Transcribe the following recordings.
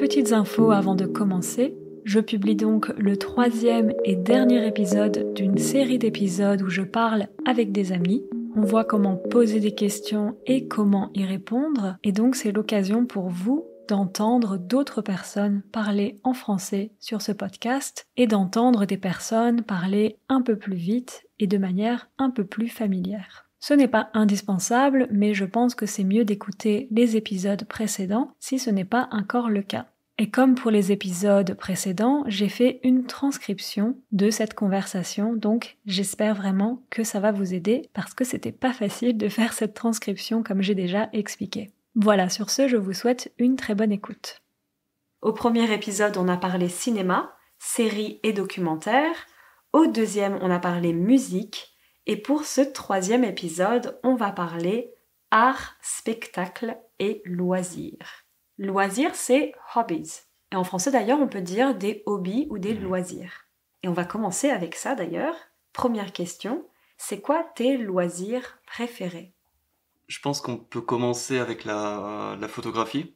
Petites infos avant de commencer. Je publie donc le 3e et dernier épisode d'une série d'épisodes où je parle avec des amis. On voit comment poser des questions et comment y répondre. Et donc c'est l'occasion pour vous d'entendre d'autres personnes parler en français sur ce podcast et d'entendre des personnes parler un peu plus vite et de manière un peu plus familière. Ce n'est pas indispensable, mais je pense que c'est mieux d'écouter les épisodes précédents si ce n'est pas encore le cas. Et comme pour les épisodes précédents, j'ai fait une transcription de cette conversation, donc j'espère vraiment que ça va vous aider parce que c'était pas facile de faire cette transcription comme j'ai déjà expliqué. Voilà, sur ce, je vous souhaite une très bonne écoute. Au premier épisode, on a parlé cinéma, séries et documentaires. Au deuxième, on a parlé musique. Et pour ce 3e épisode, on va parler art, spectacle et loisirs. Loisirs, c'est hobbies. Et en français d'ailleurs, on peut dire des hobbies ou des loisirs. Et on va commencer avec ça d'ailleurs. Première question, c'est quoi tes loisirs préférés ? Je pense qu'on peut commencer avec la photographie,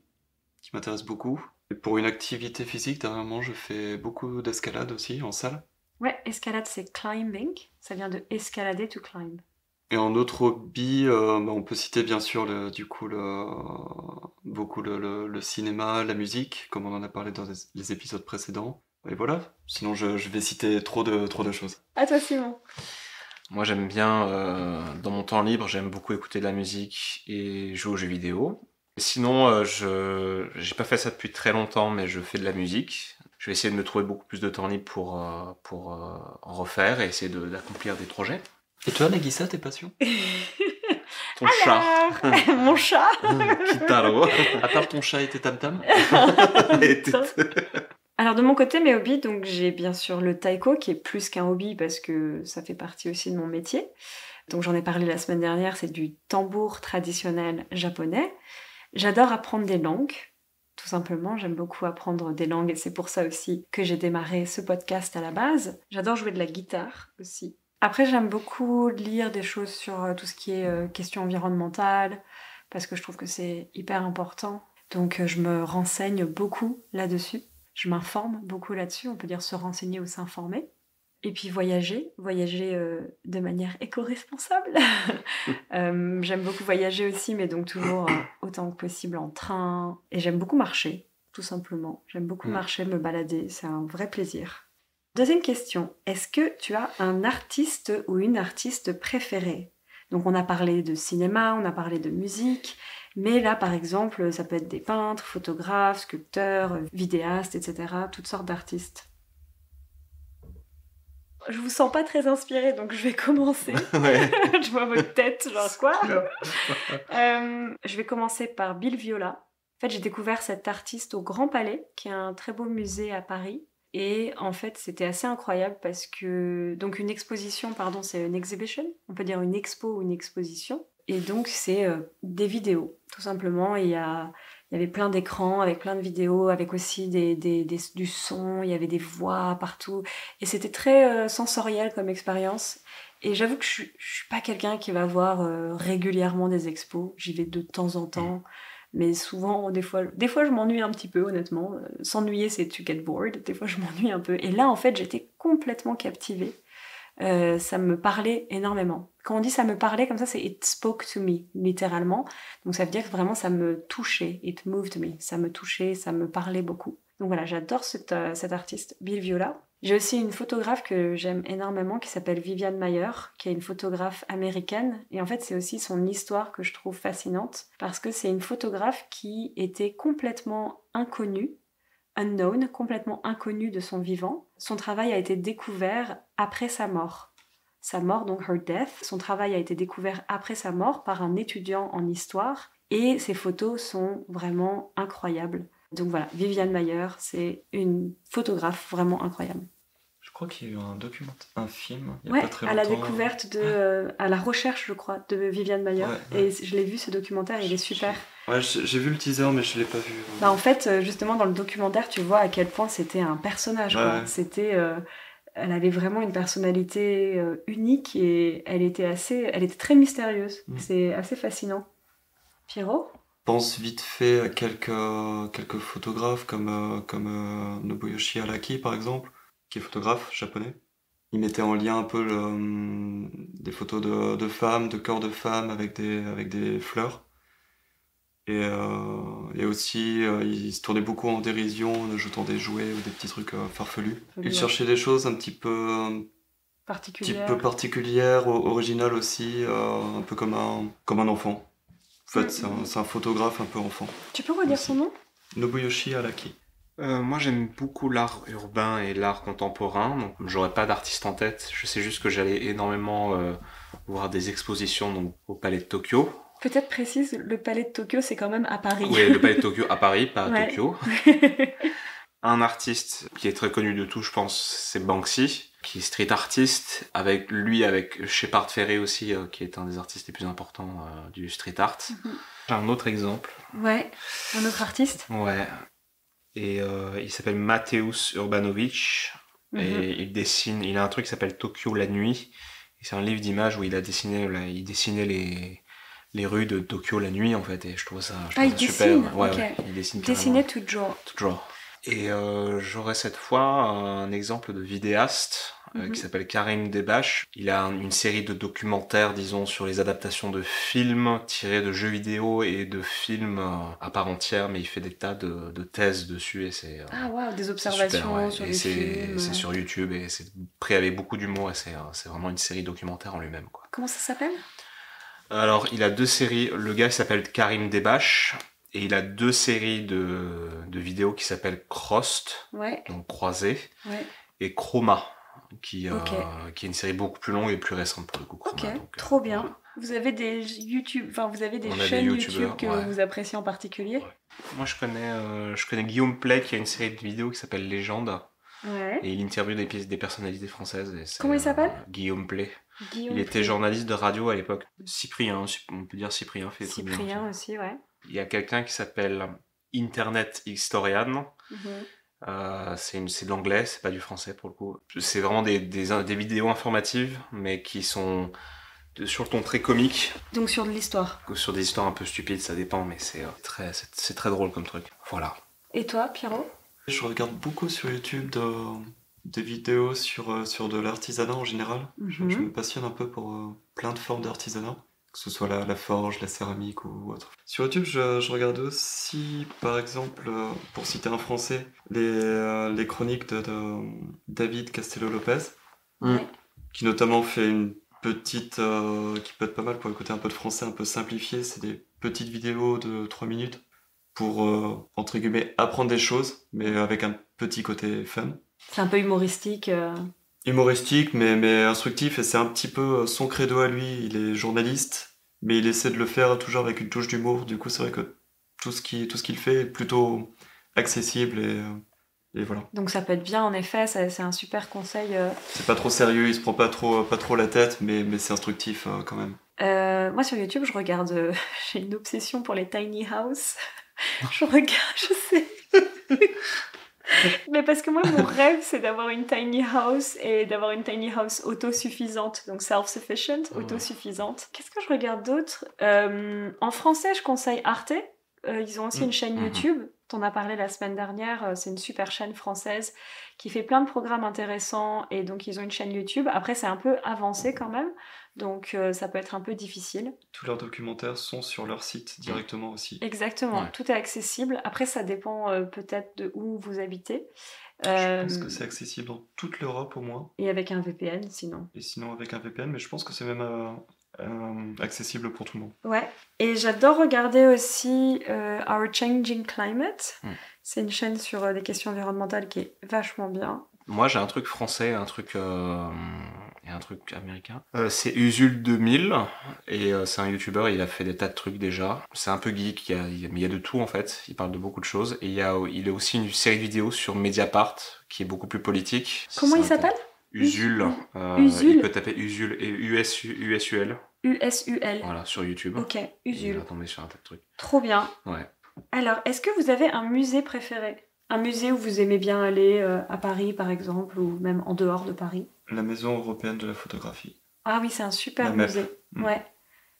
qui m'intéresse beaucoup. Et pour une activité physique, dernièrement, je fais beaucoup d'escalade aussi, en salle. Ouais, escalade c'est climbing, ça vient de escalader to climb. Et en autre hobby, on peut citer bien sûr le cinéma, la musique, comme on en a parlé dans les épisodes précédents. Et voilà, sinon je vais citer trop de choses. À toi Simon. Moi j'aime bien, dans mon temps libre, j'aime beaucoup écouter de la musique et jouer aux jeux vidéo. Sinon, j'ai pas fait ça depuis très longtemps, mais je fais de la musique. Je vais essayer de me trouver beaucoup plus de temps libre pour en refaire et essayer d'accomplir des projets. Et toi, Nagisa, tes passions ? Ton chat. Mon chat. Kitaro. À part ton chat et tes tam-tams ? Alors de mon côté, mes hobbies, donc j'ai bien sûr le taiko qui est plus qu'un hobby parce que ça fait partie aussi de mon métier. Donc j'en ai parlé la semaine dernière, c'est du tambour traditionnel japonais. J'adore apprendre des langues, tout simplement. J'aime beaucoup apprendre des langues et c'est pour ça aussi que j'ai démarré ce podcast à la base. J'adore jouer de la guitare aussi. Après, j'aime beaucoup lire des choses sur tout ce qui est questions environnementales parce que je trouve que c'est hyper important. Donc je me renseigne beaucoup là-dessus. Je m'informe beaucoup là-dessus, on peut dire se renseigner ou s'informer. Et puis voyager de manière éco-responsable. J'aime beaucoup voyager aussi, mais donc toujours autant que possible en train. Et j'aime beaucoup marcher, tout simplement. J'aime beaucoup marcher, me balader, c'est un vrai plaisir. Deuxième question, est-ce que tu as un artiste ou une artiste préférée ? Donc on a parlé de cinéma, on a parlé de musique, mais là par exemple ça peut être des peintres, photographes, sculpteurs, vidéastes, etc. Toutes sortes d'artistes. Je vous sens pas très inspirée, donc je vais commencer. Ouais. Je vois votre tête, genre quoi ? Je vais commencer par Bill Viola. En fait, j'ai découvert cet artiste au Grand Palais, qui est un très beau musée à Paris. Et en fait, c'était assez incroyable parce que... Donc une exposition, pardon, c'est une exhibition. On peut dire une expo ou une exposition. Et donc, c'est des vidéos, tout simplement. Il y avait plein d'écrans avec plein de vidéos, avec aussi du son, il y avait des voix partout. Et c'était très sensoriel comme expérience. Et j'avoue que je suis pas quelqu'un qui va voir régulièrement des expos. J'y vais de temps en temps. Mais souvent, des fois je m'ennuie un petit peu, honnêtement. S'ennuyer, c'est to get bored. Des fois, je m'ennuie un peu. Et là, en fait, j'étais complètement captivée. Ça me parlait énormément. Quand on dit ça me parlait comme ça, c'est it spoke to me, littéralement. Donc ça veut dire que vraiment ça me touchait, it moved me. Ça me touchait, ça me parlait beaucoup. Donc voilà, j'adore cet artiste, Bill Viola. J'ai aussi une photographe que j'aime énormément qui s'appelle Vivian Maier, qui est une photographe américaine. Et en fait, c'est aussi son histoire que je trouve fascinante parce que c'est une photographe qui était complètement inconnue, unknown, complètement inconnue de son vivant. Son travail a été découvert après sa mort. Sa mort, donc her death. Son travail a été découvert après sa mort par un étudiant en histoire et ses photos sont vraiment incroyables. Donc voilà, Vivian Maier, c'est une photographe vraiment incroyable. Je crois qu'il y a eu un documentaire, un film, il y a Ouais, pas très à longtemps. la découverte à la recherche, je crois, de Vivian Maier. Ouais. Et je l'ai vu ce documentaire, il est super. Ouais, j'ai vu le teaser, mais je l'ai pas vu. Bah en fait, justement, dans le documentaire, tu vois à quel point c'était un personnage, quoi. Ouais. C'était... elle avait vraiment une personnalité unique et elle était très mystérieuse. C'est assez fascinant. Pierrot ? pense vite fait à quelques photographes comme Nobuyoshi Araki par exemple, qui est photographe japonais. Il mettait en lien un peu des photos de femmes, de corps de femmes avec des fleurs. Et aussi, il se tournait beaucoup en dérision en ajoutant des jouets ou des petits trucs farfelus. Il cherchait des choses un petit peu particulières, originales aussi, un peu comme un enfant. En fait, c'est un photographe un peu enfant. Tu peux redire son nom ? Nobuyoshi Araki. Moi j'aime beaucoup l'art urbain et l'art contemporain, donc j'aurais pas d'artiste en tête, je sais juste que j'allais énormément voir des expositions donc, au Palais de Tokyo. Peut-être précise, le Palais de Tokyo c'est quand même à Paris. Oui, le Palais de Tokyo à Paris, pas à Ouais. Tokyo. Un artiste qui est très connu de tous, je pense, c'est Banksy, qui est street artiste, avec Shepard Fairey aussi, qui est un des artistes les plus importants du street art. J'ai un autre exemple. Ouais, un autre artiste. Ouais. Et il s'appelle Mateusz Urbanovic. Et il a un truc qui s'appelle Tokyo la nuit. Et c'est un livre d'images où il dessinait les rues de Tokyo la nuit en fait. Et je trouve ça super. Dessine, ouais, ok. ouais, il dessine Dessiner carrément. toujours. Toujours. Et j'aurais cette fois un exemple de vidéaste qui s'appelle Karim Debache. Il a une série de documentaires, disons, sur les adaptations de films tirés de jeux vidéo et de films à part entière, mais il fait des tas de thèses dessus et c'est des observations super, ouais. sur et les films. c'est sur YouTube et c'est pris avec beaucoup d'humour et c'est vraiment une série documentaire en lui-même, quoi. Comment ça s'appelle ? Alors, il a 2 séries. Le gars s'appelle Karim Debache. Et il a 2 séries de vidéos qui s'appellent Crossed, donc croisées, et Chroma, qui est une série beaucoup plus longue et plus récente pour le coup. Chroma, donc, trop bien. Voilà. Vous avez des chaînes YouTube que vous appréciez en particulier ? Moi, je connais Guillaume Play qui a une série de vidéos qui s'appelle Légende. Ouais. Et il interviewe des personnalités françaises. Comment il s'appelle ? Guillaume Play. Il était journaliste de radio à l'époque. Cyprien, on peut dire Cyprien fait des trucs bien. Cyprien aussi, ouais. Il y a quelqu'un qui s'appelle Internet Historian. C'est de l'anglais, c'est pas du français pour le coup. C'est vraiment des vidéos informatives, mais qui sont sur le ton très comique. Donc sur de l'histoire. Sur des histoires un peu stupides, ça dépend, mais c'est très drôle comme truc. Voilà. Et toi, Pierrot ? Je regarde beaucoup sur YouTube des vidéos sur de l'artisanat en général. Je me passionne un peu pour plein de formes d'artisanat. Que ce soit la forge, la céramique ou autre. Sur YouTube, je regarde aussi, par exemple, pour citer un français, les chroniques de David Castello-Lopez, qui notamment fait une petite, qui peut être pas mal pour écouter un peu de français un peu simplifié. C'est des petites vidéos de 3 minutes pour, entre guillemets, apprendre des choses, mais avec un petit côté fun. C'est un peu humoristique. Humoristique, mais instructif, et c'est un petit peu son credo à lui. Il est journaliste, mais il essaie de le faire toujours avec une touche d'humour. Du coup, c'est vrai que tout ce qu'il fait est plutôt accessible et voilà. Donc ça peut être bien, en effet, c'est un super conseil. C'est pas trop sérieux, il se prend pas trop la tête, mais c'est instructif quand même. Moi, sur YouTube, je regarde... j'ai une obsession pour les tiny house. Je sais... Mais parce que moi, mon rêve, c'est d'avoir une tiny house et d'avoir une tiny house autosuffisante, donc self-sufficient, autosuffisante. Qu'est-ce que je regarde d'autre ? En français, je conseille Arte. Ils ont aussi une chaîne YouTube. T'en as parlé la semaine dernière. C'est une super chaîne française qui fait plein de programmes intéressants et donc ils ont une chaîne YouTube. Après, c'est un peu avancé quand même, donc ça peut être un peu difficile. Tous leurs documentaires sont sur leur site directement aussi. Exactement, ouais. Tout est accessible. Après, ça dépend peut-être de où vous habitez. Je pense que c'est accessible dans toute l'Europe au moins. Et avec un VPN sinon. Et sinon avec un VPN, mais je pense que c'est même accessible pour tout le monde. Ouais, et j'adore regarder aussi Our Changing Climate. C'est une chaîne sur des questions environnementales qui est vachement bien. Moi j'ai un truc français, un truc et un truc américain. C'est Usul 2000 et c'est un youtubeur, il a fait des tas de trucs déjà. C'est un peu geek, il y a de tout en fait, il parle de beaucoup de choses. Et il a aussi une série de vidéos sur Mediapart qui est beaucoup plus politique. Comment il s'appelle ? Usul. Il peut taper Usul et USUL. USUL. Voilà, sur YouTube. Ok, Usul. Il va tomber sur un tas de trucs. Trop bien. Ouais. Alors, est-ce que vous avez un musée préféré ? Un musée où vous aimez bien aller, à Paris par exemple, ou même en dehors de Paris ? La Maison européenne de la photographie. Ah oui, c'est un super musée. Ouais.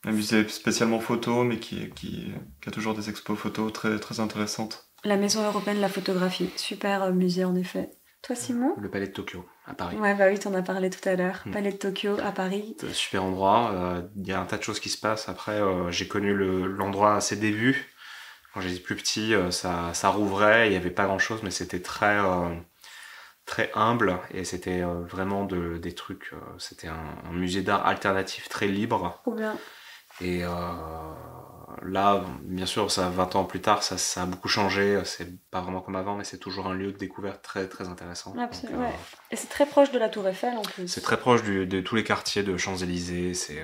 Un musée spécialement photo, mais qui a toujours des expos photos très, très intéressantes. La Maison européenne de la photographie, super musée en effet. Toi Simon ? Le Palais de Tokyo, à Paris. Ouais, bah oui, t'en as parlé tout à l'heure. Palais de Tokyo, à Paris. Super endroit, il y a un tas de choses qui se passent. Après, j'ai connu l'endroit à ses débuts. Quand j'étais plus petit, ça rouvrait, il n'y avait pas grand-chose, mais c'était très humble, et c'était vraiment des trucs... c'était un musée d'art alternatif très libre. Trop bien. Et là, bien sûr, 20 ans plus tard, ça a beaucoup changé. C'est pas vraiment comme avant, mais c'est toujours un lieu de découverte très, très intéressant. Absolument, ouais. Et c'est très proche de la Tour Eiffel en plus. C'est très proche de tous les quartiers de Champs-Élysées. C'est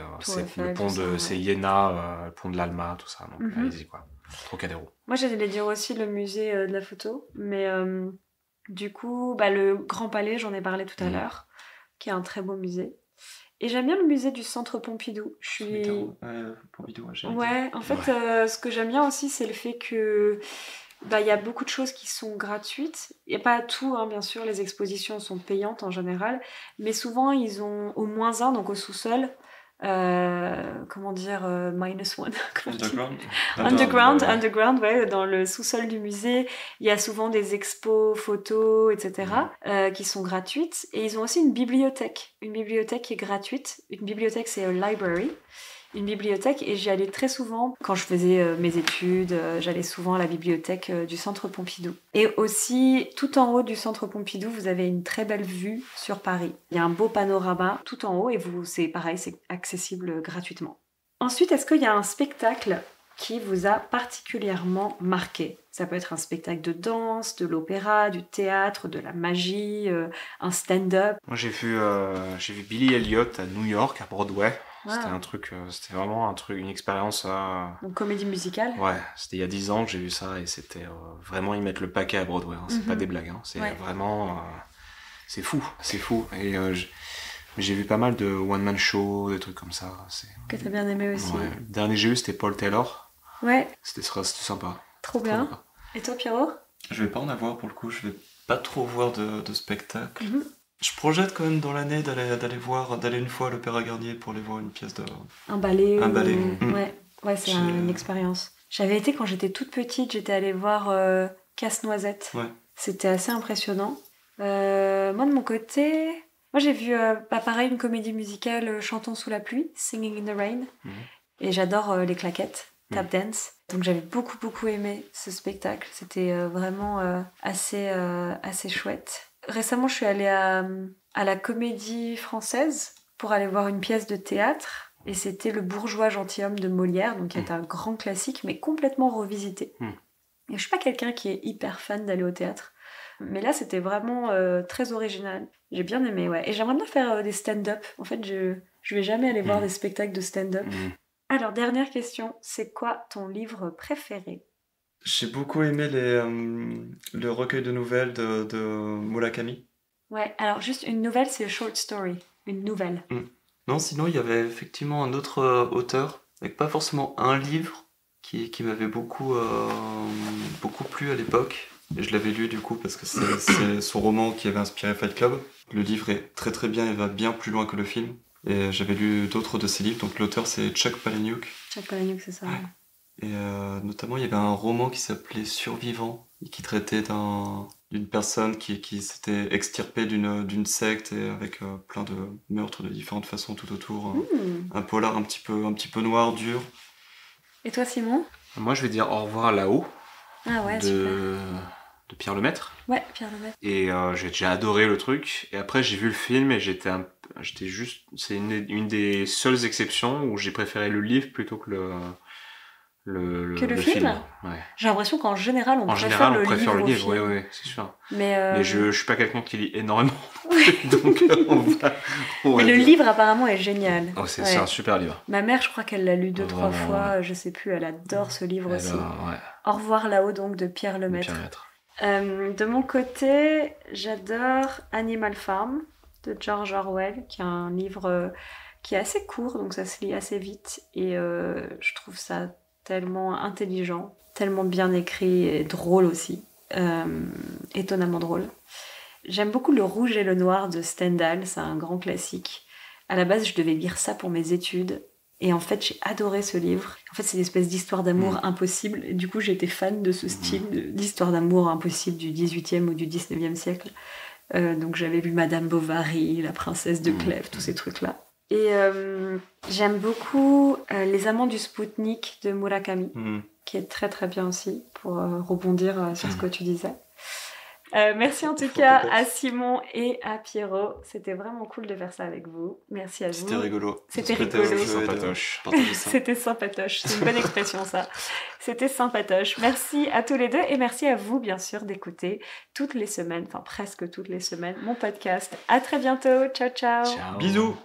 le pont c'est Iéna, le pont de l'Alma, tout ça. Donc allez-y, quoi. Trocadéro. Moi, j'allais dire aussi le musée de la photo, mais du coup, le Grand Palais, j'en ai parlé tout à l'heure, qui est un très beau musée. Et j'aime bien le musée du Centre Pompidou. Pompidou, ouais, en fait, ce que j'aime bien aussi, c'est le fait que il y a beaucoup de choses qui sont gratuites. Il n'y a pas tout, hein, bien sûr, les expositions sont payantes en général, mais souvent, ils ont au moins un, donc au sous-sol, -1 underground, ouais, dans le sous-sol du musée, il y a souvent des expos photos, etc., qui sont gratuites, et ils ont aussi une bibliothèque qui est gratuite. Une bibliothèque, c'est a library, une bibliothèque, et j'y allais très souvent quand je faisais mes études. J'allais souvent à la bibliothèque du Centre Pompidou. Et aussi, tout en haut du Centre Pompidou, vous avez une très belle vue sur Paris. Il y a un beau panorama tout en haut, et c'est pareil, c'est accessible gratuitement. Ensuite, est-ce qu'il y a un spectacle qui vous a particulièrement marqué ? Ça peut être un spectacle de danse, de l'opéra, du théâtre, de la magie, un stand-up. Moi, j'ai vu Billy Elliot à New York, à Broadway. C'était vraiment une expérience... Donc comédie musicale. Ouais, c'était il y a 10 ans que j'ai vu ça, et c'était vraiment y mettre le paquet à Broadway. Hein. C'est pas des blagues, hein. C'est vraiment... c'est fou. Et j'ai vu pas mal de one-man show, des trucs comme ça. Que t'as bien aimé aussi. Ouais. Le dernier que j'ai eu, c'était Paul Taylor. Ouais. C'était sympa. Trop bien. Et toi, Pierrot ? Je vais pas en avoir pour le coup, je vais pas trop voir de spectacle. Je projette quand même dans l'année d'aller une fois à l'Opéra Garnier pour aller voir une pièce de... Un ballet. Ouais, c'est une expérience. J'avais été quand j'étais toute petite, j'étais allée voir Casse-Noisette. Ouais. C'était assez impressionnant. Moi, de mon côté... Moi, j'ai vu, pareil, une comédie musicale, Chantons sous la pluie, Singing in the Rain. Et j'adore les claquettes, tap dance. Donc j'avais beaucoup, beaucoup aimé ce spectacle. C'était vraiment assez chouette. Récemment, je suis allée à la Comédie Française pour aller voir une pièce de théâtre. Et c'était Le bourgeois gentilhomme de Molière, donc qui est un grand classique, mais complètement revisité. Et je suis pas quelqu'un qui est hyper fan d'aller au théâtre. Mais là, c'était vraiment très original. J'ai bien aimé, ouais. Et j'aimerais bien faire des stand-up. En fait, je vais jamais aller voir des spectacles de stand-up. Alors, dernière question. C'est quoi ton livre préféré ? J'ai beaucoup aimé le recueil de nouvelles de Murakami. Ouais, alors juste une nouvelle, c'est short story. Une nouvelle. Non, sinon, il y avait effectivement un autre auteur, avec pas forcément un livre, qui m'avait beaucoup plu à l'époque. Et je l'avais lu du coup parce que c'est son roman qui avait inspiré Fight Club. Le livre est très très bien et va bien plus loin que le film. Et j'avais lu d'autres de ses livres, donc l'auteur c'est Chuck Palahniuk. Chuck Palahniuk, c'est ça. Ouais. Et notamment il y avait un roman qui s'appelait Survivant, et qui traitait d'une personne qui s'était extirpée d'une secte, et avec plein de meurtres de différentes façons tout autour. Un polar un petit peu noir, dur. Et toi Simon ? Moi je vais dire Au revoir là-haut. Ah ouais, de Pierre Lemaitre. Ouais, Pierre Lemaitre. Et j'ai adoré le truc. Et après, j'ai vu le film et j'étais juste... C'est une des seules exceptions où j'ai préféré le livre plutôt que le film. Ouais. J'ai l'impression qu'en général, on préfère le livre. Oui, c'est sûr. Mais je suis pas quelqu'un qui lit énormément. Donc, mais le livre, apparemment, est génial. Oh, c'est un super livre. Ma mère, je crois qu'elle l'a lu 2-3 fois. Je sais plus, elle adore ce livre aussi. Au revoir là-haut, donc, de Pierre Lemaitre. De mon côté, j'adore Animal Farm de George Orwell, qui est un livre qui est assez court, donc ça se lit assez vite, et je trouve ça tellement intelligent, tellement bien écrit et drôle aussi, étonnamment drôle. J'aime beaucoup Le Rouge et le Noir de Stendhal, c'est un grand classique. À la base, je devais lire ça pour mes études, Et en fait, j'ai adoré ce livre. En fait, c'est une espèce d'histoire d'amour impossible. Et du coup, j'étais fan de ce style d'histoire d'amour impossible du 18e ou du 19e siècle. Donc, j'avais lu Madame Bovary, La princesse de Clèves, tous ces trucs-là. Et j'aime beaucoup Les amants du Spoutnik de Murakami, qui est très très bien aussi, pour rebondir sur ce que tu disais. Merci en tout cas à Simon et à Pierrot. C'était vraiment cool de faire ça avec vous. Merci à vous. C'était rigolo. C'était rigolo. Sympatoche. C'était sympatoche. C'est une bonne expression ça. C'était sympatoche. Merci à tous les deux et merci à vous bien sûr d'écouter toutes les semaines, enfin presque toutes les semaines, mon podcast. À très bientôt. Ciao ciao. Ciao. Bisous.